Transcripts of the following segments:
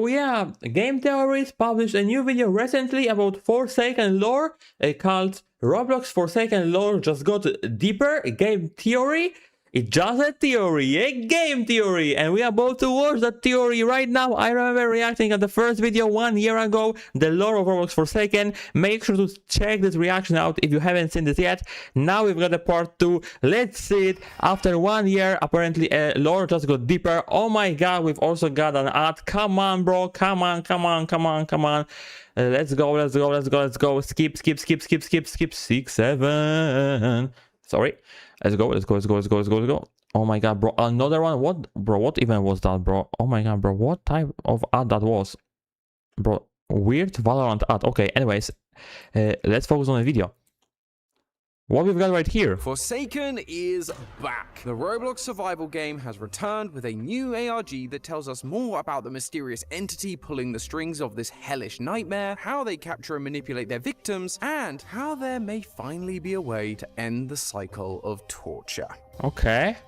So yeah, Game Theories published a new video recently about Forsaken lore called Roblox Forsaken lore just got deeper. Game theory. It's just a theory, a game theory, and we are about to watch that theory right now. I remember reacting at the first video 1 year ago, the lore of Roblox Forsaken. Make sure to check this reaction out if you haven't seen this yet. Now we've got a part 2. Let's see it. After 1 year, apparently lore just got deeper. Oh my god, we've also got an ad. Come on, bro. Come on. Let's go. Skip. 6, 7. Sorry. Let's go. Oh my god, bro. Another one. What, bro? What even was that, bro? Oh my god, bro. What type of ad that was? Bro, weird Valorant ad. Okay, anyways. Let's focus on the video. What we've got right here. Forsaken is back. The Roblox survival game has returned with a new ARG that tells us more about the mysterious entity pulling the strings of this hellish nightmare, how they capture and manipulate their victims, and how there may finally be a way to end the cycle of torture. Okay.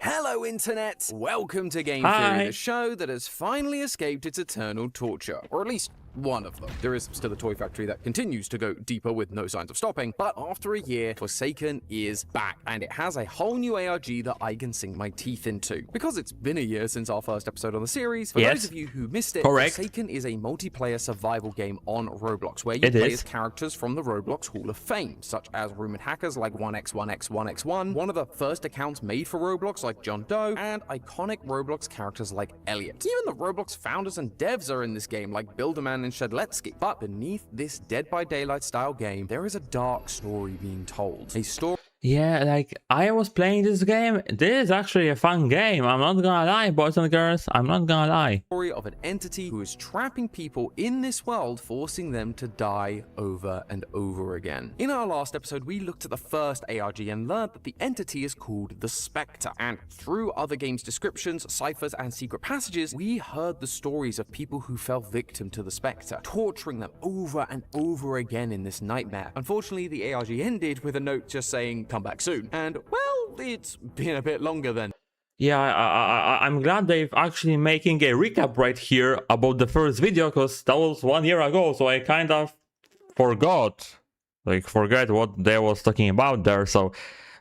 Hello, Internet! Welcome to Game Hi. Theory, the show that has finally escaped its eternal torture. Or at least one of them. There is still a toy factory that continues to go deeper with no signs of stopping, but after a year, Forsaken is back, and it has a whole new ARG that I can sink my teeth into. Because it's been a year since our first episode on the series, for those of you who missed it, Correct. Forsaken is a multiplayer survival game on Roblox, where you play as characters from the Roblox Hall of Fame, such as rumored hackers like 1x1x1x1, one of the first accounts made for Roblox like John Doe, and iconic Roblox characters like Elliot. Even the Roblox founders and devs are in this game, like Builderman and Shadletsky. But beneath this Dead by Daylight style game, there is a dark story being told. A story. Yeah, like, I was playing this game. This is actually a fun game. I'm not gonna lie, boys and girls. I'm not gonna lie. Story of an entity who is trapping people in this world, forcing them to die over and over again. In our last episode, we looked at the first ARG and learned that the entity is called the Spectre. And through other games' descriptions, ciphers, and secret passages, we heard the stories of people who fell victim to the Spectre, torturing them over and over again in this nightmare. Unfortunately, the ARG ended with a note just saying, come back soon. And, well, it's been a bit longer than. Yeah, I'm glad they've actually making a recap right here about the first video, because that was 1 year ago, so I kind of forgot what they was talking about there, so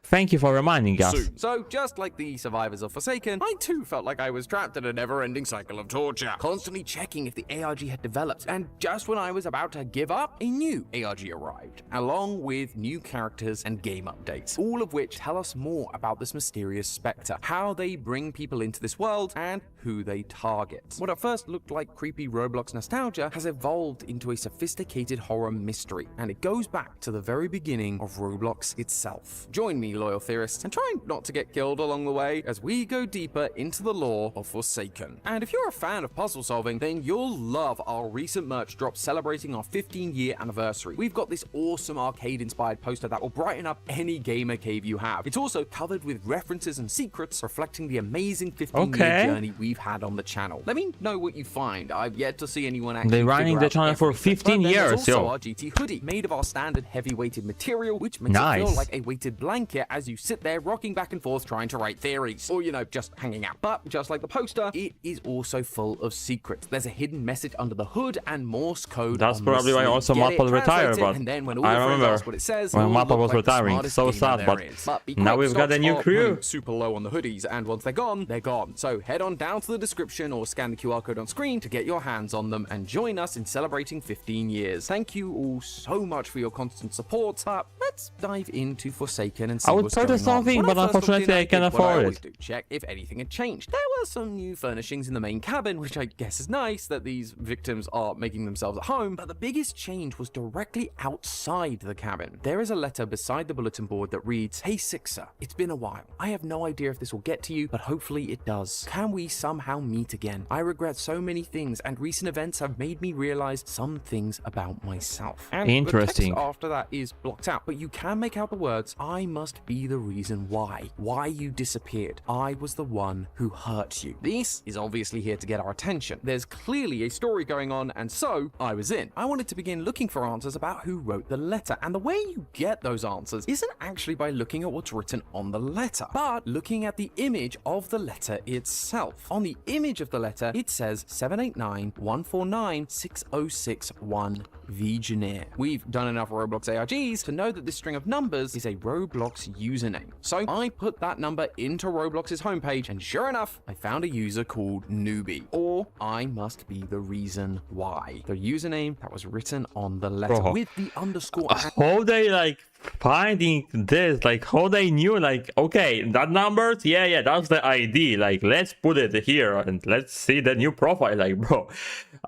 thank you for reminding us. So, just like the survivors of Forsaken, I too felt like I was trapped in a never-ending cycle of torture, constantly checking if the ARG had developed, and just when I was about to give up, a new ARG arrived, along with new characters and game updates, all of which tell us more about this mysterious Spectre, how they bring people into this world, and who they target. What at first looked like creepy Roblox nostalgia has evolved into a sophisticated horror mystery, and it goes back to the very beginning of Roblox itself. Join me, loyal theorists, and try not to get killed along the way as we go deeper into the lore of Forsaken. And if you're a fan of puzzle solving, then you'll love our recent merch drop celebrating our 15-year anniversary. We've got this awesome arcade-inspired poster that will brighten up any gamer cave you have. It's also covered with references and secrets reflecting the amazing 15-year journey we've had on the channel. Let me know what you find. I've yet to see anyone actually. They're running the channel for 15 years, there's also our GT hoodie, made of our standard heavy-weighted material, which makes it feel like a weighted blanket as you sit there rocking back and forth trying to write theories, or, you know, just hanging out. But just like the poster, it is also full of secrets. There's a hidden message under the hood and Morse code. That's probably why also Mappa retired, but and then when all I remember what it says, when Mappa was retiring. So sad, but now we've got a new crew. Super low on the hoodies, and once they're gone, they're gone. So head on down to the description or scan the QR code on screen to get your hands on them and join us in celebrating 15 years. Thank you all so much for your constant support. But let's dive into Forsaken and see what's going on. Something, but unfortunately I can't afford it. Check if anything had changed. There were some new furnishings in the main cabin, which I guess is nice that these victims are making themselves at home, but the biggest change was directly outside the cabin. There is a letter beside the bulletin board that reads, "Hey Sixer, it's been a while. I have no idea if this will get to you, but hopefully it does. Can we somehow meet again? I regret so many things, and recent events have made me realize some things about myself." And interesting. The text after that is blocked out, but you can make out the words, "I must be the reason why you disappeared. I was the one who hurt you." This is obviously here to get our attention. There's clearly a story going on, and so I was in. I wanted to begin looking for answers about who wrote the letter, and the way you get those answers isn't actually by looking at what's written on the letter, but looking at the image of the letter itself. on the image of the letter, it says 789149606 Vigenere. We've done enough Roblox ARGs to know that this string of numbers is a Roblox username. So I put that number into Roblox's homepage, and sure enough, I found a user called Newbie. Or I must be the reason why. The username that was written on the letter with the underscore. How they like finding this? Like how they knew? Like, okay, that numbers, yeah, that's the ID. Like, let's put it here and let's see the new profile. Like, bro,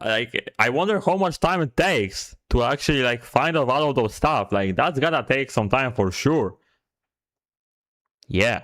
like I wonder how much time it takes to actually like find out all of those stuff. Like, that's gonna take some time for sure. Yeah.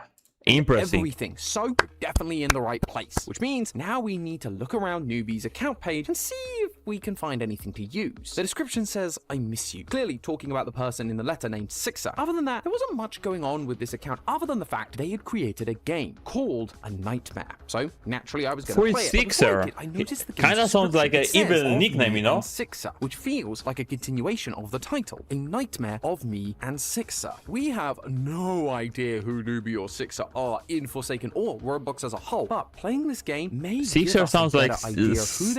Impressive. Everything. So definitely in the right place, which means now we need to look around Newbie's account page and see if we can find anything to use. The description says, I miss you, clearly talking about the person in the letter named Sixer. Other than that, there wasn't much going on with this account other than the fact they had created a game called A Nightmare. So naturally I was going to play it. Sixer. I noticed the kind of sounds like an evil nickname, you know? Sixer, which feels like a continuation of the title, A Nightmare of Me and Sixer. We have no idea who Newbie or Sixer are in Forsaken or Roblox as a whole, but playing this game may Sixer sounds like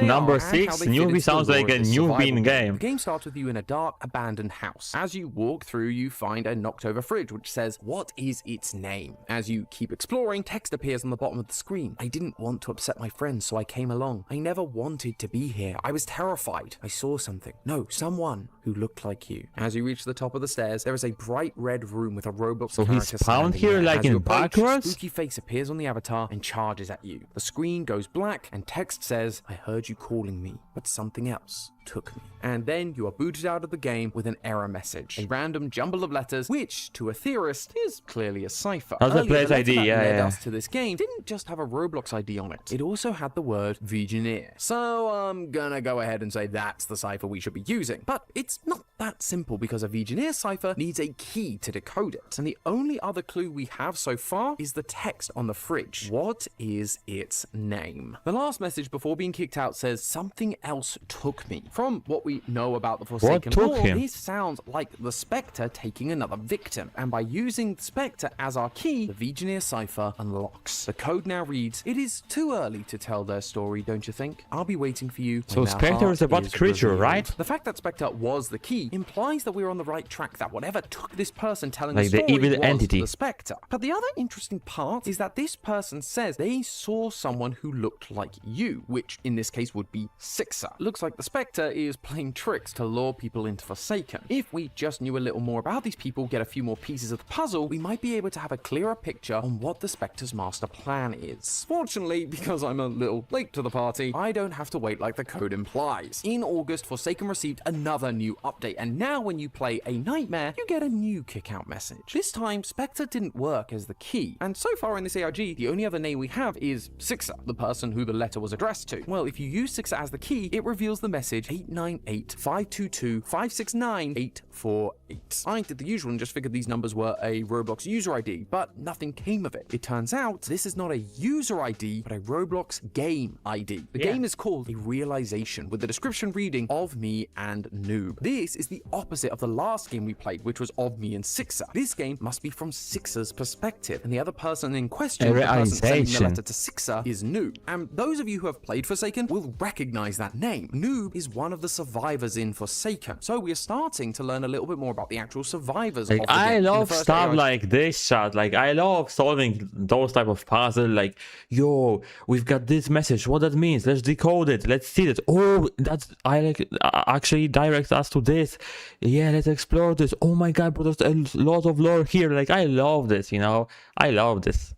number 6. Newbie sounds like a newbie game. The game starts with you in a dark, abandoned house. As you walk through, you find a knocked over fridge which says, what is its name? As you keep exploring, text appears on the bottom of the screen. I didn't want to upset my friends, so I came along. I never wanted to be here. I was terrified. I saw something. No, someone who looked like you. As you reach the top of the stairs, there is a bright red room with a Roblox so character he's found here like in backwards? Spooky face appears on the avatar and charges at you. The screen goes black and text says, I heard you calling me, but something else took me. And then you are booted out of the game with an error message, a random jumble of letters, which to a theorist is clearly a cipher. That's a place ID, led us to this game didn't just have a Roblox ID on it. It also had the word Vigenere. So I'm gonna go ahead and say that's the cipher we should be using. But it's not that simple because a Vigenere cipher needs a key to decode it. And the only other clue we have so far is the text on the fridge. What is its name? The last message before being kicked out says something else took me. From what we know about the Forsaken lore, this sounds like the Spectre taking another victim, and by using the Spectre as our key, the Vigenere cipher unlocks. The code now reads, it is too early to tell their story, don't you think? I'll be waiting for you. So Spectre is about creature, right? The fact that Spectre was the key implies that we're on the right track, that whatever took this person telling like the story evil was entity. The Spectre. But the other interesting part is that this person says they saw someone who looked like you, which in this case would be Sixer. Looks like the Spectre is playing tricks to lure people into Forsaken. If we just knew a little more about these people, get a few more pieces of the puzzle, we might be able to have a clearer picture on what the Spectre's master plan is. Fortunately, because I'm a little late to the party, I don't have to wait like the code implies. In August, Forsaken received another new update, and now when you play A Nightmare, you get a new kickout message. This time, Spectre didn't work as the key, and so far in this ARG, the only other name we have is Sixer, the person who the letter was addressed to. Well, if you use Sixer as the key, it reveals the message 898-522-569-848. I did the usual and just figured these numbers were a Roblox user ID, but nothing came of it. It turns out this is not a user ID, but a Roblox game ID. The game is called A Realization, with the description reading Of Me and Noob. This is the opposite of the last game we played, which was Of Me and Sixer. This game must be from Sixer's perspective, and the other person in question, the person sending the letter to Sixer, is Noob. And those of you who have played Forsaken will recognize that name. Noob is one of the survivors in Forsaken, so we are starting to learn a little bit more about the actual survivors of the game. I love stuff like this, chat. Like, I love solving those type of puzzles. Like, yo, we've got this message, what that means, let's decode it, let's see it. Oh, that's, I like, actually directs us to this. Yeah, let's explore this. Oh my god, but there's a lot of lore here. Like, I love this, you know, I love this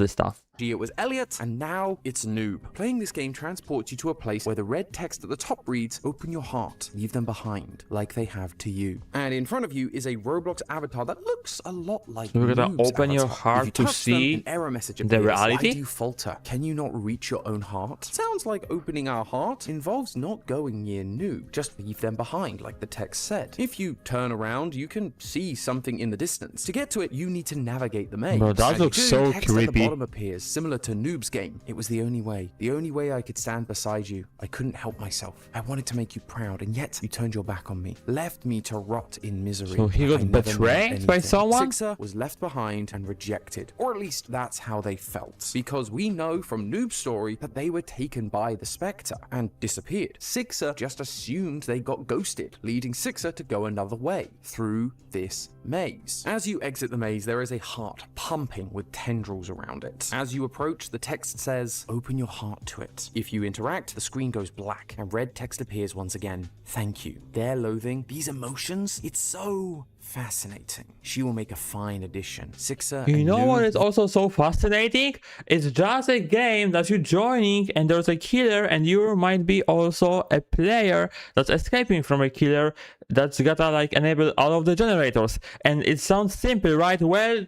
stuff. It was Elliot, and now it's Noob. Playing this game transports you to a place where the red text at the top reads, open your heart, leave them behind, like they have to you. And in front of you is a Roblox avatar that looks a lot like You're gonna Noob's open your heart to see an error message the reality? Why do you falter? Can you not reach your own heart? Sounds like opening our heart involves not going near Noob, just leave them behind, like the text said. If you turn around, you can see something in the distance. To get to it, you need to navigate the maze. Bro, that looks so creepy. at the creepy. bottom appears, similar to Noob's game. It was the only way I could stand beside you. I couldn't help myself. I wanted to make you proud, and yet you turned your back on me, left me to rot in misery. So he got I never betrayed meant by anything. someone? Sixer was left behind and rejected, or at least that's how they felt, because we know from Noob's story that they were taken by the Spectre and disappeared. Sixer just assumed they got ghosted, leading Sixer to go another way through this maze. As you exit the maze, there is a heart pumping with tendrils around it. As you approach, the text says, "Open your heart to it." If you interact, the screen goes black and red text appears once again. Thank you. Their loathing, these emotions, it's so fascinating. She will make a fine addition. Sixer You and know what Noob is also so fascinating? It's just a game that you're joining and there's a killer and you might be also a player that's escaping from a killer that's gotta like enable all of the generators. And it sounds simple, right? Well,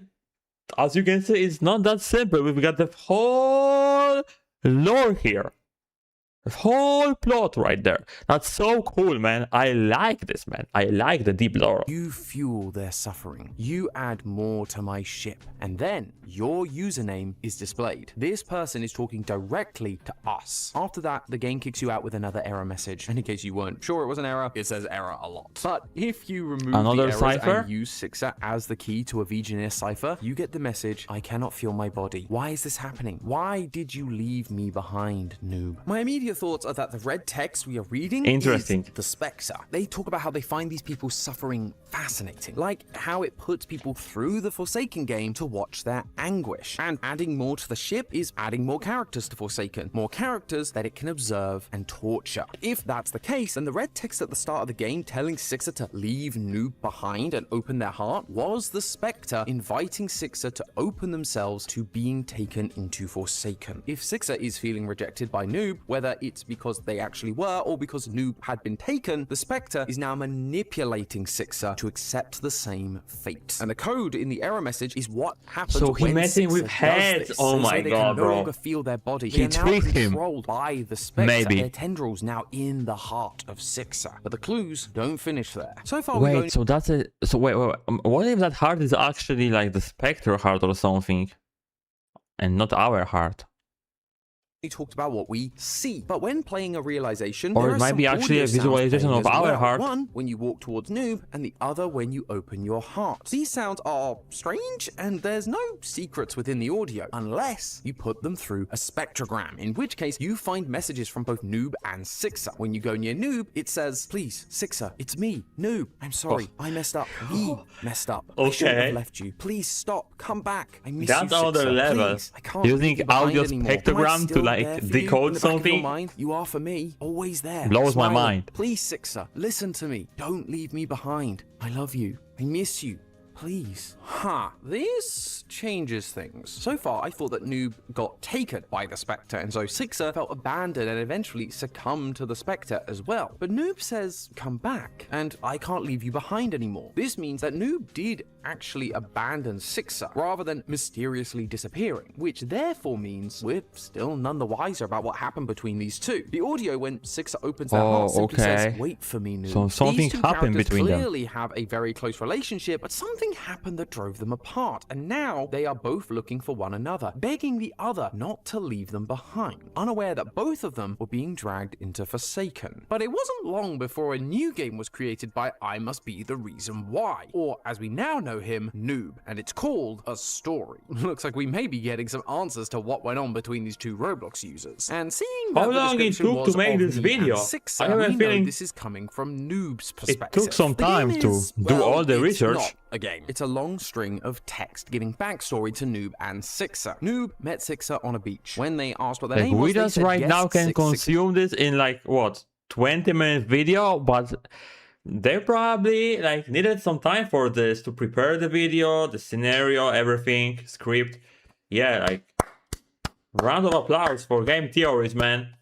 as you can see, it's not that simple. We've got the whole lore here. The whole plot right there. That's so cool, man. I like this, man. I like the deep lore. You fuel their suffering. You add more to my ship. And then your username is displayed. This person is talking directly to us. After that, the game kicks you out with another error message. And in case you weren't sure it was an error, it says error a lot. But if you remove Another the errors cipher? and use Sixer as the key to a Veganeer cipher, you get the message, "I cannot feel my body. Why is this happening? Why did you leave me behind, noob?" My immediate thoughts are that the red text we are reading Interesting. is the Spectre. They talk about how they find these people's suffering fascinating, like how it puts people through the Forsaken game to watch their anguish. And adding more to the ship is adding more characters to Forsaken, more characters that it can observe and torture. If that's the case, then the red text at the start of the game telling Sixer to leave Noob behind and open their heart was the Spectre inviting Sixer to open themselves to being taken into Forsaken. If Sixer is feeling rejected by Noob, whether it's because they actually were or because Noob had been taken, the Spectre is now manipulating Sixer to accept the same fate. And the code in the error message is what happens So he when messing Sixer with does heads. this. Oh So my they god, can no bro. longer feel their body. He They are now tricked him. controlled by the Spectre. Maybe. Their tendrils now in the heart of Sixer. But the clues don't finish there. So far, we've only Wait, so that's a... So wait, what if that heart is actually like the Spectre heart or something? And not our heart? talked about what we see, but when playing a realization, Or there it are might some be actually audio a sounds visualization playing of as our well. heart. One when you walk towards Noob, and the other when you open your heart. These sounds are strange, and there's no secrets within the audio, unless you put them through a spectrogram, in which case you find messages from both Noob and Sixer. When you go near Noob, it says, "Please, Sixer, it's me, Noob. I'm sorry, I messed up. We messed up. I shouldn't Okay. have left you. Please stop. Come back. I miss That's you, another Sixer. level. Please, I can't Using leave you behind audio anymore. Am I spectrogram to, still like, there for you? decode In the back of your something? mind, you are for me, always there. Blows my Smiling. mind. Please, Sixer, listen to me. Don't leave me behind. I love you. I miss you. Please. This changes things. So far, I thought that Noob got taken by the Spectre, and so Sixer felt abandoned and eventually succumbed to the Spectre as well. But Noob says, "Come back, and I can't leave you behind anymore." This means that Noob did actually abandon Sixer, rather than mysteriously disappearing, which therefore means we're still none the wiser about what happened between these two. The audio when Sixer opens their heart simply says, okay. "Wait for me, Noob." So something These two happened characters between them. clearly have a very close relationship, but something happened that drove them apart, and now they are both looking for one another, begging the other not to leave them behind, unaware that both of them were being dragged into Forsaken. But it wasn't long before a new game was created by I Must Be the Reason Why, or as we now know him, Noob, and it's called A Story. Looks like we may be getting some answers to what went on between these two Roblox users. And seeing How that the long it description took to was make of this me video? and Sixer, I have a we know feeling this is coming from Noob's It perspective. took some The game time to is, do well, all the it's research. not a game. It's a long string of text giving backstory to Noob and Sixer. Noob met Sixer on a beach. When they asked what their Like, name was, we they just said, right "Yes, now can 666." consume this in like, what, 20-minute video, but they probably like needed some time for this to prepare the video, the scenario, everything, script. Yeah, like, round of applause for Game Theories, man.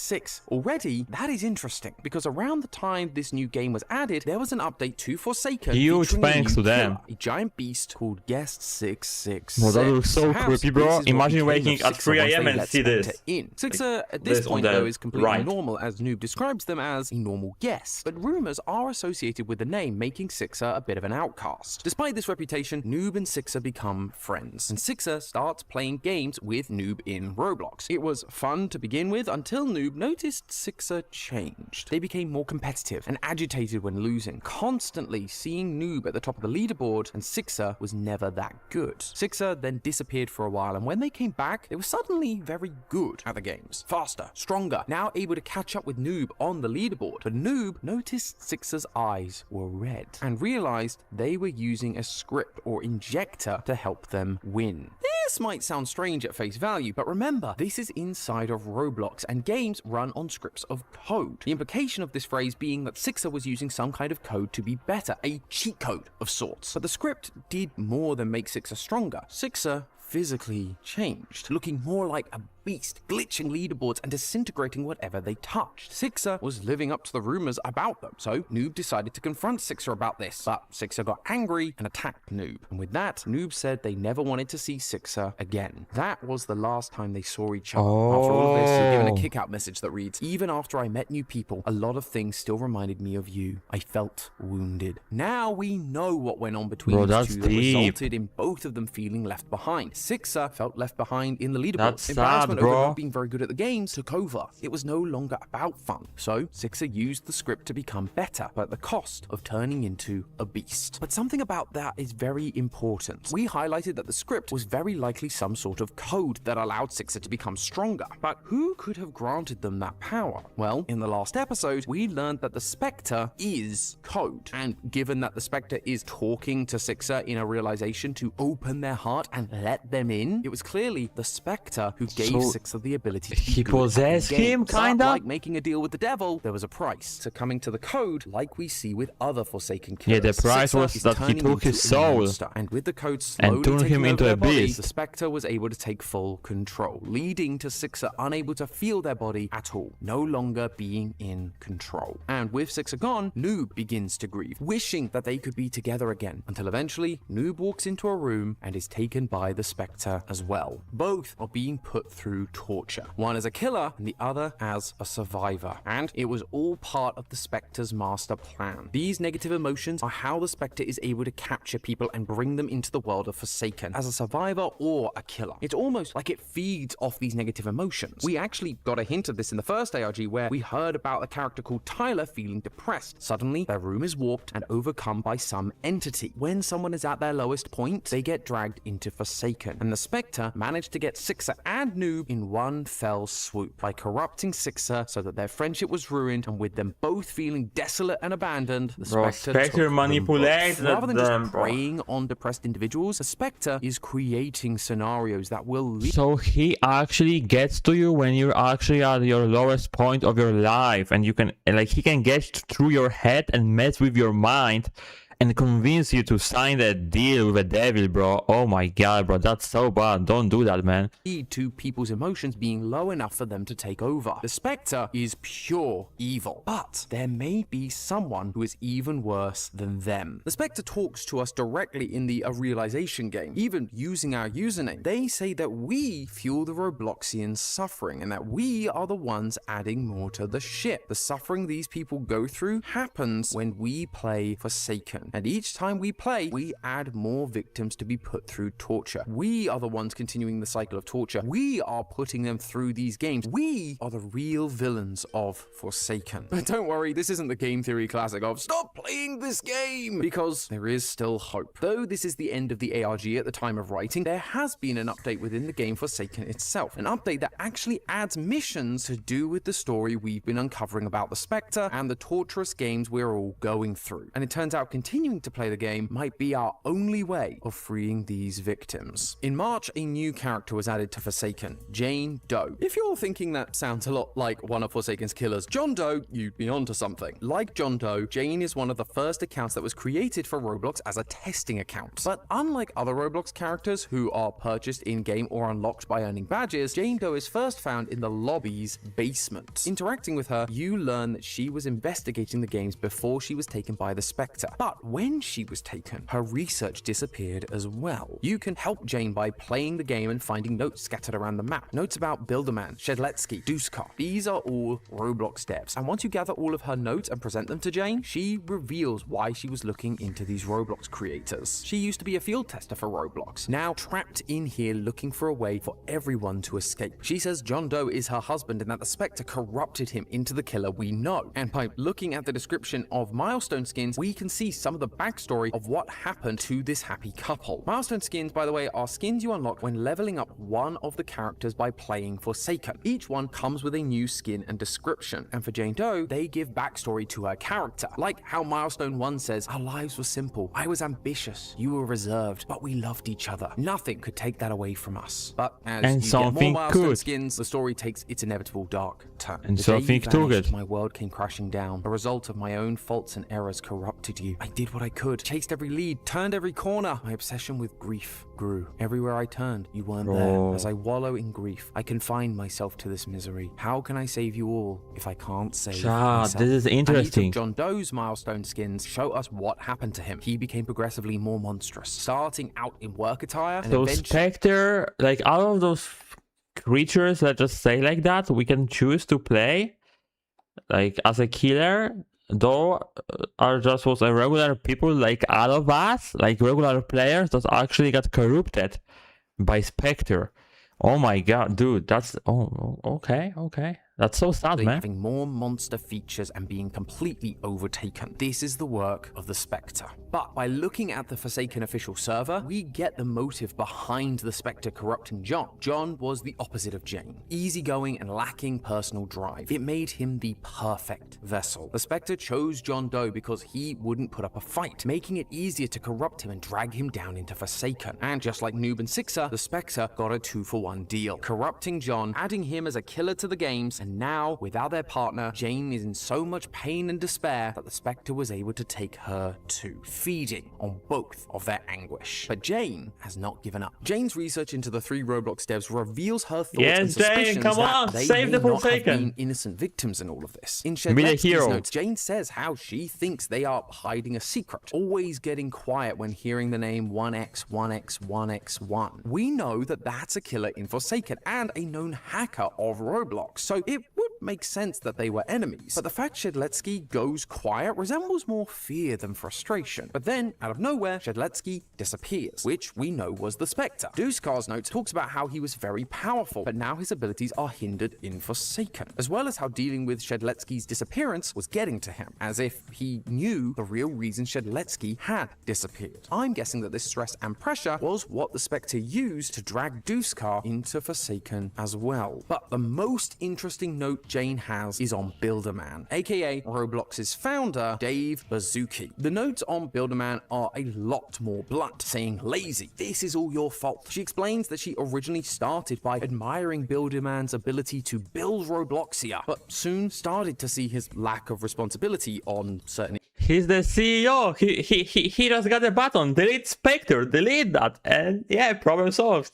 6. Already, that is interesting, because around the time this new game was added, there was an update to Forsaken Huge featuring a thanks new to them. killer, a giant beast called Guest 666. Bro, that looks so Perhaps creepy, bro. this is what Imagine became waking of at Sixer 3 once a.m. they and let see this. Spectre in. Sixer at This this on point, the though, is completely right. normal, as Noob describes them as a normal guest. But rumors are associated with the name, making Sixer a bit of an outcast. Despite this reputation, Noob and Sixer become friends, and Sixer starts playing games with Noob in Roblox. It was fun to begin with until Noob noticed Sixer changed. They became more competitive and agitated when losing, constantly seeing Noob at the top of the leaderboard, and Sixer was never that good. Sixer then disappeared for a while, and when they came back, they were suddenly very good at the games. Faster, stronger, now able to catch up with Noob on the leaderboard. But Noob noticed Sixer's eyes were red and realized they were using a script or injector to help them win. This might sound strange at face value, but remember, this is inside of Roblox, and games run on scripts of code. The implication of this phrase being that Sixer was using some kind of code to be better, a cheat code of sorts. But the script did more than make Sixer stronger. Sixer physically changed, looking more like a beast, glitching leaderboards and disintegrating whatever they touched. Sixer was living up to the rumors about them, so Noob decided to confront Sixer about this, but Sixer got angry and attacked Noob. And with that, Noob said they never wanted to see Sixer again. That was the last time they saw each other. After all of this, he's given a kick-out message that reads, "Even after I met new people, a lot of things still reminded me of you. I felt wounded." Now we know what went on between Bro, these that's two that deep. resulted in both of them feeling left behind. Sixer felt left behind in the leaderboard. That's sad, Embarrassment over bro. not being very good at the games took over. It was no longer about fun. So Sixer used the script to become better, but at the cost of turning into a beast. But something about that is very important. We highlighted that the script was very likely some sort of code that allowed Sixer to become stronger. But who could have granted them that power? Well, in the last episode, we learned that the Spectre is code. And given that the Spectre is talking to Sixer in a realization to open their heart and let them in, it was clearly the Spectre who gave So Sixer the ability to be he good at possessed the him, games. But kinda? like making a deal with the devil, there was a price to coming to the code, like we see with other Forsaken Yeah, killers. the price Sixer was is that he turning took his into a soul monster, and with the code slowly and turned taking him over into their a body, beast. the Spectre was able to take full control, leading to Sixer unable to feel their body at all, no longer being in control. And with Sixer gone, Noob begins to grieve, wishing that they could be together again, until eventually Noob walks into a room and is taken by the Spectre as well. Both are being put through torture, one as a killer and the other as a survivor. And it was all part of the Spectre's master plan. These negative emotions are how the Spectre is able to capture people and bring them into the world of Forsaken as a survivor or a killer. It's almost like it feeds off these negative emotions. We actually got a hint of this in the first ARG, where we heard about a character called Tyler feeling depressed. Suddenly, their room is warped and overcome by some entity. When someone is at their lowest point, they get dragged into Forsaken, and the Spectre managed to get Sixer and Noob in one fell swoop by corrupting Sixer so that their friendship was ruined, and with them both feeling desolate and abandoned, the Bro, Spectre Spectre took them manipulated both. Rather than them, just bro. preying on depressed individuals, the Spectre is creating scenarios that will lead So he actually gets to you when you're actually at your lowest point of your life, and you can, like, he can get through your head and mess with your mind and convince you to sign that deal with the devil, bro. Oh my god, bro, that's so bad. Don't do that, man. to people's emotions being low enough for them to take over. The Spectre is pure evil, but there may be someone who is even worse than them. The Spectre talks to us directly in the A Realization game, even using our username. They say that we fuel the Robloxians' suffering and that we are the ones adding more to the ship. The suffering these people go through happens when we play Forsaken. And each time we play, we add more victims to be put through torture. We are the ones continuing the cycle of torture. We are putting them through these games. We are the real villains of Forsaken. But don't worry, this isn't the game theory classic of stop playing this game, because there is still hope. Though this is the end of the ARG at the time of writing, there has been an update within the game Forsaken itself. An update that actually adds missions to do with the story we've been uncovering about the Spectre and the torturous games we're all going through. And it turns out continuing continuing to play the game might be our only way of freeing these victims. In March, a new character was added to Forsaken, Jane Doe. If you're thinking that sounds a lot like one of Forsaken's killers, John Doe, you'd be onto something. Like John Doe, Jane is one of the first accounts that was created for Roblox as a testing account. But unlike other Roblox characters who are purchased in-game or unlocked by earning badges, Jane Doe is first found in the lobby's basement. Interacting with her, you learn that she was investigating the games before she was taken by the Spectre. But when she was taken, her research disappeared as well. You can help Jane by playing the game and finding notes scattered around the map. Notes about Builderman, Shedletsky, Deucecar. These are all Roblox devs. And once you gather all of her notes and present them to Jane, she reveals why she was looking into these Roblox creators. She used to be a field tester for Roblox, now trapped in here looking for a way for everyone to escape. She says John Doe is her husband and that the Spectre corrupted him into the killer we know. And by looking at the description of Milestone skins, we can see some of the backstory of what happened to this happy couple. Milestone skins, by the way, are skins you unlock when leveling up one of the characters by playing Forsaken. Each one comes with a new skin and description, and for Jane Doe, they give backstory to her character, like how Milestone 1 says, "Our lives were simple. I was ambitious, you were reserved, but we loved each other. Nothing could take that away from us." But as you get more Milestone skins, the story takes its inevitable dark turn. And The something day you too vanished, good. my world came crashing down. A result of my own faults and errors corrupted you. I did what I could, chased every lead, turned every corner. My obsession with grief grew. Everywhere I turned, you weren't there. As I wallow in grief, I confine myself to this misery. How can I save you all if I can't save myself? This is interesting. And each of John Doe's Milestone skins show us what happened to him. He became progressively more monstrous, starting out in work attire and So eventually... Spectre, like out of those creatures, let's just say like that, we can choose to play like as a killer, though are just was a regular people like all of us, like regular players that actually got corrupted by Spectre. Oh my god, dude, that's okay. That's so sad, man. Having more monster features and being completely overtaken. This is the work of the Spectre. But by looking at the Forsaken official server, we get the motive behind the Spectre corrupting John. John was the opposite of Jane. Easygoing and lacking personal drive. It made him the perfect vessel. The Spectre chose John Doe because he wouldn't put up a fight, making it easier to corrupt him and drag him down into Forsaken. And just like Noob and Sixer, the Spectre got a 2-for-1 deal. Corrupting John, adding him as a killer to the games, and now, without their partner, Jane is in so much pain and despair that the Spectre was able to take her too, feeding on both of their anguish. But Jane has not given up. Jane's research into the 3 Roblox devs reveals her thoughts and suspicions come on, that they save may the not have Forsaken. been innocent victims in all of this. In Be the Shedletsky's hero. notes, Jane says how she thinks they are hiding a secret, always getting quiet when hearing the name 1x, 1x, 1x1. We know that that's a killer in Forsaken and a known hacker of Roblox, so it would make sense that they were enemies. But the fact Shedletsky goes quiet resembles more fear than frustration. But then, out of nowhere, Shedletsky disappears, which we know was the Spectre. Deucecar's notes talks about how he was very powerful, but now his abilities are hindered in Forsaken, as well as how dealing with Shedletsky's disappearance was getting to him, as if he knew the real reason Shedletsky had disappeared. I'm guessing that this stress and pressure was what the Spectre used to drag Deucecar into Forsaken as well. But the most interesting note Jane has is on Builderman, aka Roblox's founder, Dave Baszucki. The notes on Builderman are a lot more blunt, saying, "Lazy, this is all your fault." She explains that she originally started by admiring Builderman's ability to build Robloxia, but soon started to see his lack of responsibility on certain He's the CEO. He just got a button. Delete Spectre. Delete that. And yeah, problem solved.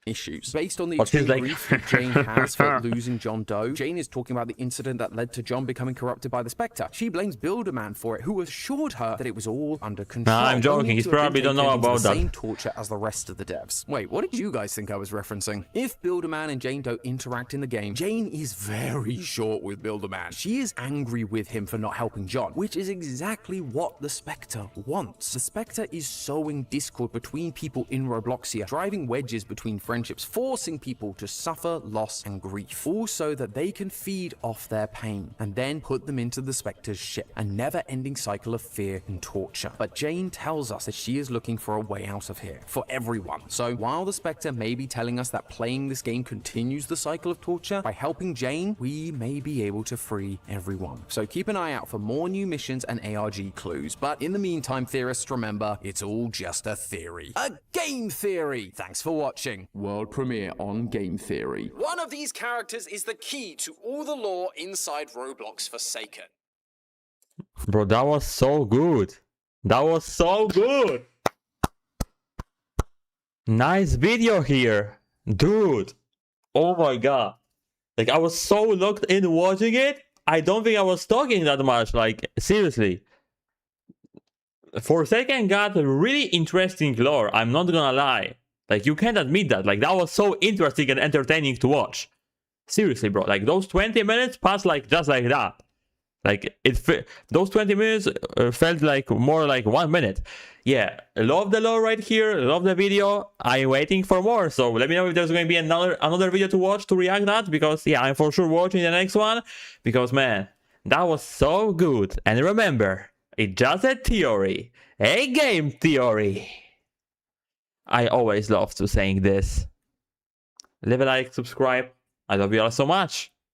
issues. Based on the But she's extreme like- grief that Jane has for losing John Doe, Jane is talking about the incident that led to John becoming corrupted by the Spectre. She blames Builderman for it, who assured her that it was all under control. Nah, I'm joking. only He's to have been probably don't know taken into about the that. same torture as the rest of the devs. Wait, what did you guys think I was referencing? If Builderman and Jane Doe interact in the game, Jane is very short with Builderman. She is angry with him for not helping John, which is exactly what the Spectre wants. The Spectre is sowing discord between people in Robloxia, driving wedges between friends friendships, forcing people to suffer loss and grief, all so that they can feed off their pain and then put them into the Spectre's ship, a never-ending cycle of fear and torture. But Jane tells us that she is looking for a way out of here, for everyone. So while the Spectre may be telling us that playing this game continues the cycle of torture, by helping Jane, we may be able to free everyone. So keep an eye out for more new missions and ARG clues. But in the meantime, theorists, remember, it's all just a theory. A game theory! Thanks for watching. World premiere on Game Theory. One of these characters is the key to all the lore inside Roblox Forsaken. Bro, that was so good. That was so good. Nice video here. Dude. Oh my god. Like, I was so locked in watching it. I don't think I was talking that much. Like, seriously. Forsaken got really interesting lore. I'm not gonna lie. Like, you can't admit that. Like, that was so interesting and entertaining to watch. Seriously, bro. Like, those 20 minutes passed like just like that. Like, those 20 minutes felt like more like 1 minute. Yeah, love the lore right here. Love the video. I'm waiting for more. So let me know if there's going to be another video to watch to react that. Because, yeah, I'm for sure watching the next one. Because, man, that was so good. And remember, it's just a theory. A game theory. I always love to saying this. Leave a like, subscribe. I love you all so much.